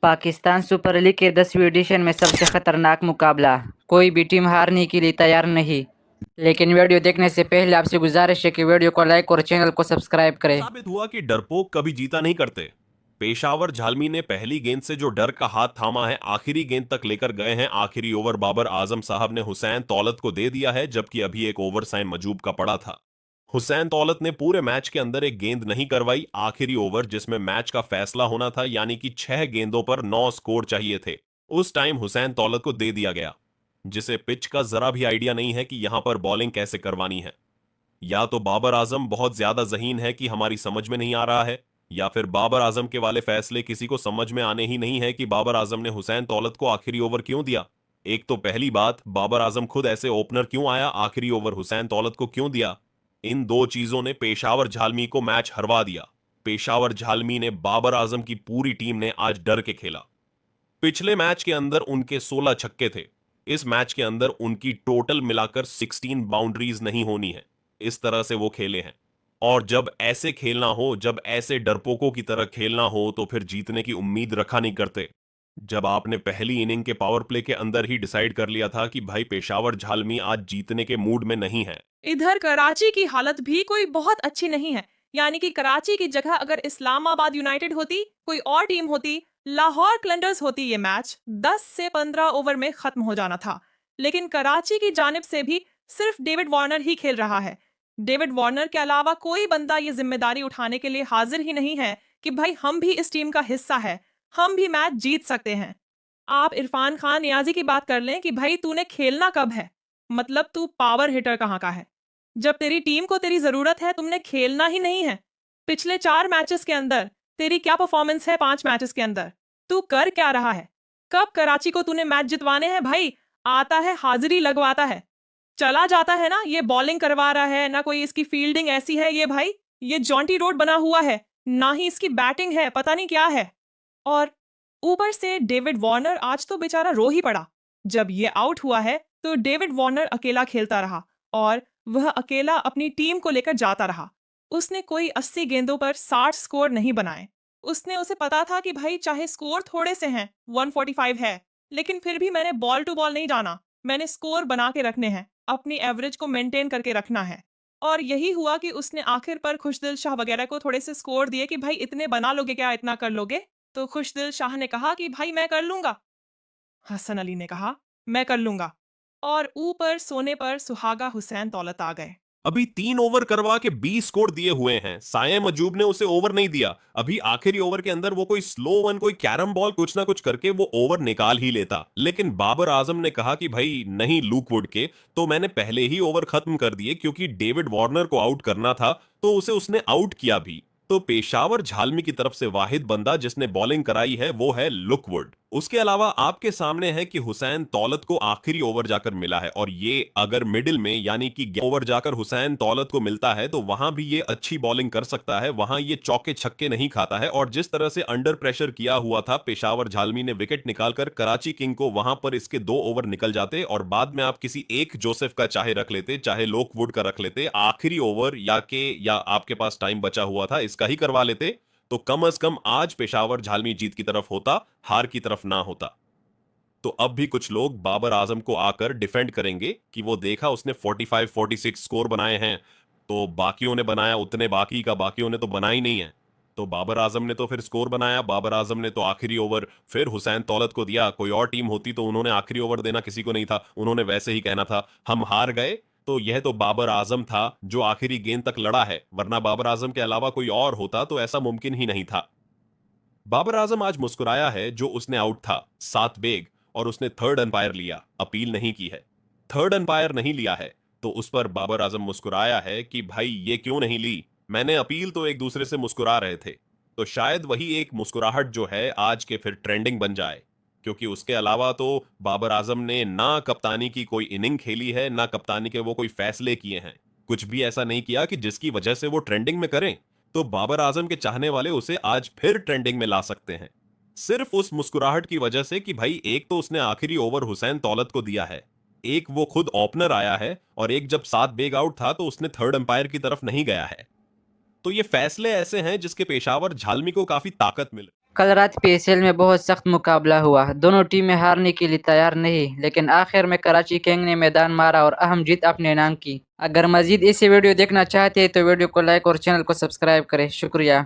Pakistan super league के 10वीं addition में सबसे खतरनाक मुकाबला। कोई भी टीम हारने के लिए तैयार नहीं। लेकिन वीडियो देखने से पहले आपसे गुजारिश है कि वीडियो को लाइक और चैनल को सब्सक्राइब करें। साबित हुआ कि डरपोक कभी जीता नहीं करते। पेशावर झालमी ने पहली गेंद से जो डर का हाथ थामा है, आखिरी गेंद तक लेकर गए हैं। आखिरी ओवर बाबर आजम साहब ने हुसैन तौलत को दे दिया है, जबकि अभी एक ओवर साइम मजूब का पड़ा था। हुसैन तौलत ने पूरे मैच के अंदर एक गेंद नहीं करवाई। आखिरी ओवर जिसमें मैच का फैसला होना था, यानी कि 6 गेंदों पर 9 स्कोर चाहिए थे, उस टाइम हुसैन तौलत को दे दिया गया, जिसे पिच का जरा भी आइडिया नहीं है कि यहां पर बॉलिंग कैसे करवानी है। या तो बाबर आजम बहुत ज्यादा जहीन है कि हमारी समझ में नहीं आ रहा है, या फिर बाबर आजम के वाले फैसले किसी को समझ में आने ही नहीं है कि बाबर आजम ने हुसैन तौलत को आखिरी ओवर क्यों दिया। एक तो पहली बात, बाबर आजम खुद ऐसे ओपनर क्यों आया, आखिरी ओवर हुसैन तौलत को क्यों दिया। इन दो चीजों ने पेशावर झालमी को मैच हरवा दिया। पेशावर झालमी ने बाबर आजम की पूरी टीम ने आज डर के खेला। पिछले मैच के अंदर उनके 16 छक्के थे। इस मैच के अंदर उनकी टोटल मिलाकर 16 बाउंड्रीज नहीं होनी है। इस तरह से वो खेले हैं। और जब ऐसे खेलना हो, जब ऐसे डरपोकों की तरह खेलना हो, तो फिर जीतने की उम्मीद रखा नहीं करते। जब आपने पहली इनिंग के पावर प्ले के अंदर ही डिसाइड कर लिया था कि भाई पेशावर झालमी आज जीतने के मूड में नहीं है। इधर कराची की हालत भी कोई बहुत अच्छी नहीं है। यानी कि कराची की जगह अगर इस्लामाबाद यूनाइटेड होती, कोई और टीम होती, लाहौर क्लंडर्स होती, ये मैच 10 से 15 ओवर में खत्म हो जाना था। लेकिन कराची की जानिब से भी सिर्फ डेविड वार्नर ही खेल रहा है। डेविड वार्नर के अलावा कोई बंदा ये जिम्मेदारी उठाने के लिए हाजिर ही नहीं है कि भाई हम भी इस टीम का हिस्सा है, हम भी मैच जीत सकते हैं। आप इरफान खान नियाजी की बात कर लें कि भाई तूने खेलना कब है, मतलब तू पावर हिटर कहाँ का है। जब तेरी टीम को तेरी जरूरत है, तुमने खेलना ही नहीं है। पिछले 4 मैचेस के अंदर तेरी क्या परफॉर्मेंस है, 5 मैचेस के अंदर तू कर क्या रहा है। कब कराची को तूने मैच जितवाने हैं भाई। आता है, हाजिरी लगवाता है, चला जाता है ना। ये बॉलिंग करवा रहा है ना, कोई इसकी फील्डिंग ऐसी है ये भाई, ये जॉन्टी रोड बना हुआ है, ना ही इसकी बैटिंग है, पता नहीं क्या है। और ऊपर से डेविड वार्नर आज तो बेचारा रो ही पड़ा। जब ये आउट हुआ है तो डेविड वार्नर अकेला खेलता रहा और वह अकेला अपनी टीम को लेकर जाता रहा। उसने कोई 80 गेंदों पर 60 स्कोर नहीं बनाए। उसे पता था कि भाई चाहे स्कोर थोड़े से हैं, 145 है, लेकिन फिर भी मैंने बॉल टू बॉल नहीं जाना, मैंने स्कोर बना के रखने हैं, अपनी एवरेज को मेंटेन करके रखना है। और यही हुआ कि उसने आखिर पर खुशदिल शाह वगैरह को थोड़े से स्कोर दिए कि भाई इतने बना लोगे क्या, इतना कर लोगे। तो खुशदिल शाह ने कहा कि भाई मैं कर लूंगा। हसन अली ने कहा मैं कर लूंगा। और ऊपर सोने पर सुहागा हुसैन दौलत आ गए। अभी 3 ओवर करवा के 20 स्कोर दिए हुए हैं। साये मजूब ने उसे ओवर नहीं दिया। अभी आखिरी ओवर के अंदर वो कोई स्लो वन, कोई कैरम बॉल, कुछ ना कुछ करके वो ओवर निकाल ही लेता। लेकिन बाबर आजम ने कहा कि भाई नहीं, लूकवुड के तो मैंने पहले ही ओवर खत्म कर दिए, क्योंकि डेविड वार्नर को आउट करना था, तो उसे उसने आउट किया भी। तो पेशावर झालमी की तरफ से वाहिद बंदा जिसने बॉलिंग कराई है वो है लुकवुड। उसके अलावा आपके सामने है कि हुसैन तौलत को आखिरी ओवर जाकर मिला है, और ये अगर मिडिल में यानी कि ओवर जाकर हुसैन तौलत को मिलता है तो वहां भी ये अच्छी बॉलिंग कर सकता है, वहां ये चौके छक्के नहीं खाता है। और जिस तरह से अंडर प्रेशर किया हुआ था पेशावर झालमी ने विकेट निकालकर कराची किंग को, वहां पर इसके 2 ओवर निकल जाते और बाद में आप किसी एक जोसेफ का चाहे रख लेते, चाहे लोकवुड का रख लेते, आखिरी ओवर या आपके पास टाइम बचा हुआ था इसका ही करवा लेते, तो कम अज कम आज पेशावर झालमी जीत की तरफ होता, हार की तरफ ना होता। तो अब भी कुछ लोग बाबर आजम को आकर डिफेंड करेंगे कि वो देखा उसने 45 46 स्कोर बनाए हैं, तो बाकियों ने बनाया उतने, बाकी का बाकियों ने तो बना ही नहीं है। तो बाबर आजम ने तो फिर स्कोर बनाया, बाबर आजम ने तो आखिरी ओवर फिर हुसैन तौलत को दिया। कोई और टीम होती तो उन्होंने आखिरी ओवर देना किसी को नहीं था, उन्होंने वैसे ही कहना था हम हार गए। तो यह तो बाबर आजम था जो आखिरी गेंद तक लड़ा है, वरना बाबर आजम के अलावा कोई और होता तो ऐसा मुमकिन ही नहीं था। बाबर आजम आज मुस्कुराया है जो उसने आउट था 7 बेग, और उसने थर्ड अंपायर लिया, अपील नहीं की है। थर्ड अंपायर नहीं लिया है तो उस पर बाबर आजम मुस्कुराया है कि भाई ये क्यों नहीं ली, मैंने अपील, तो एक दूसरे से मुस्कुरा रहे थे। तो शायद वही एक मुस्कुराहट जो है आज के फिर ट्रेंडिंग बन जाए, क्योंकि उसके अलावा तो बाबर आजम ने ना कप्तानी की कोई इनिंग खेली है, ना कप्तानी के वो कोई फैसले किए हैं, कुछ भी ऐसा नहीं किया कि जिसकी वजह से वो ट्रेंडिंग में करें। तो बाबर आजम के चाहने वाले उसे आज फिर ट्रेंडिंग में ला सकते हैं, सिर्फ उस मुस्कुराहट की वजह से कि भाई एक तो उसने आखिरी ओवर हुसैन तौलत को दिया है, एक वो खुद ओपनर आया है, और एक जब 7 बेग आउट था तो उसने थर्ड अंपायर की तरफ नहीं गया है। तो ये फैसले ऐसे हैं जिसके पेशावर झालमी को काफी ताकत मिल। कल रात पीएसएल में बहुत सख्त मुकाबला हुआ। दोनों टीमें हारने के लिए तैयार नहीं, लेकिन आखिर में कराची किंग ने मैदान मारा और अहम जीत अपने नाम की। अगर मजीद ऐसे वीडियो देखना चाहते हैं तो वीडियो को लाइक और चैनल को सब्सक्राइब करें। शुक्रिया।